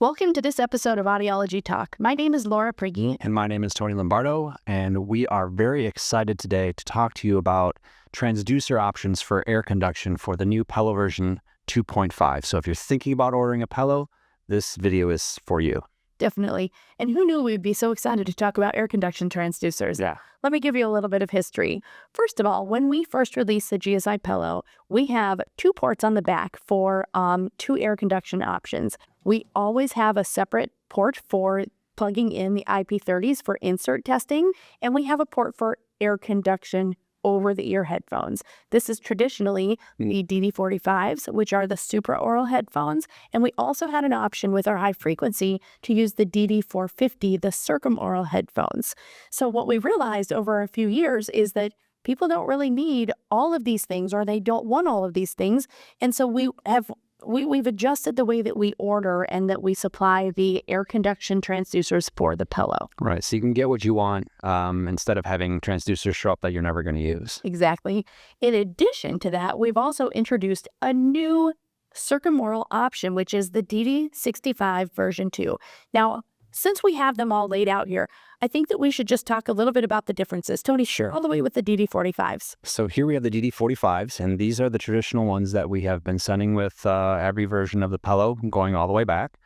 Welcome to this episode of Audiology Talk. My name is Laura Prigge. And my name is Tony Lombardo, and we are very excited today to talk to you about transducer options for air conduction for the new Pello version 2.5. So if you're thinking about ordering a Pello, this video is for you. Definitely. And who knew we'd be so excited to talk about air conduction transducers? Yeah. Let me give you a little bit of history. First of all, when we first released the GSI Pello, we have two ports on the back for two air conduction options. We always have a separate port for plugging in the IP30s for insert testing, and we have a port for air conduction over-the-ear headphones. This is traditionally the DD45s, which are the supraoral headphones, and we also had an option with our high frequency to use the DD450, the circumoral headphones. So what we realized over a few years is that people don't really need all of these things, or they don't want all of these things, and so we've adjusted the way that we order and that we supply the air conduction transducers for the Pello. Right, so you can get what you want instead of having transducers show up that you're never going to use. Exactly. In addition to that, we've also introduced a new circumoral option, which is the DD65 version 2. Now, since we have them all laid out here, I think that we should just talk a little bit about the differences. Tony, Sure. all the way with the DD45s. So here we have the DD45s, and these are the traditional ones that we have been sending with every version of the Pello going all the way back.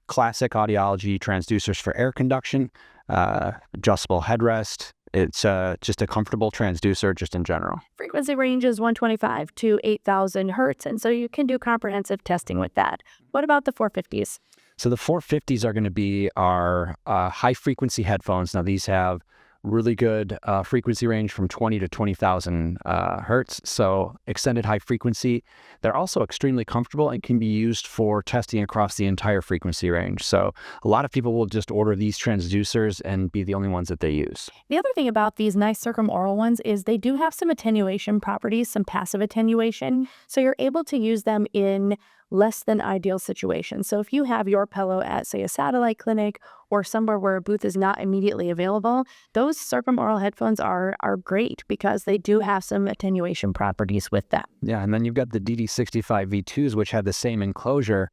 Classic Audiology transducers for air conduction, adjustable headrest. It's just a comfortable transducer just in general. Frequency range is 125 to 8,000 hertz, and so you can do comprehensive testing with that. What about the 450s? So the 450s are going to be our high-frequency headphones. Now, these have really good frequency range from 20 to 20,000 hertz, so extended high frequency. They're also extremely comfortable and can be used for testing across the entire frequency range. So a lot of people will just order these transducers and be the only ones that they use. The other thing about these nice circumoral ones is they do have some attenuation properties, some passive attenuation, so you're able to use them in less than ideal situations. So if you have your Pello at, say, a satellite clinic or somewhere where a booth is not immediately available, those circumoral headphones are great because they do have some attenuation properties with them. Yeah, and then you've got the DD65 V2s, which have the same enclosure.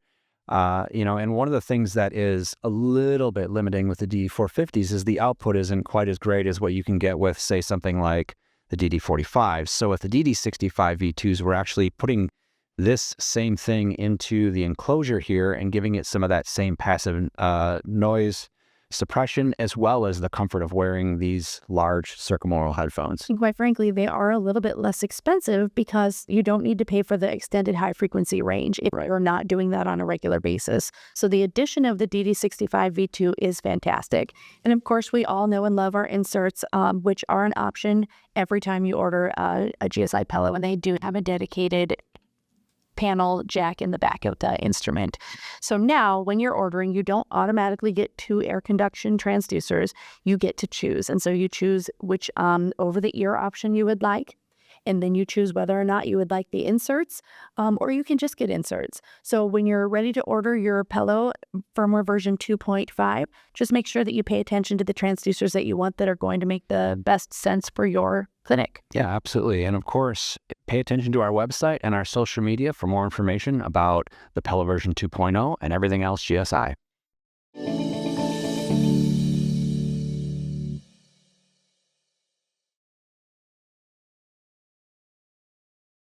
And one of the things that is a little bit limiting with the DD450s is the output isn't quite as great as what you can get with, say, something like the DD45s. So with the DD65 V2s, we're actually putting this same thing into the enclosure here and giving it some of that same passive noise suppression, as well as the comfort of wearing these large circumoral headphones. And quite frankly, they are a little bit less expensive because you don't need to pay for the extended high frequency range if you're not doing that on a regular basis. So the addition of the DD65 V2 is fantastic. And of course, we all know and love our inserts, which are an option every time you order a GSI Pello, and they do have a dedicated panel jack in the back of the instrument. So now when you're ordering, you don't automatically get two air conduction transducers. You get to choose. And so you choose which over-the-ear option you would like. And then you choose whether or not you would like the inserts, or you can just get inserts. So when you're ready to order your Pello firmware version 2.5, just make sure that you pay attention to the transducers that you want that are going to make the best sense for your clinic. Yeah, absolutely. And of course, pay attention to our website and our social media for more information about the Pello version 2.0 and everything else GSI.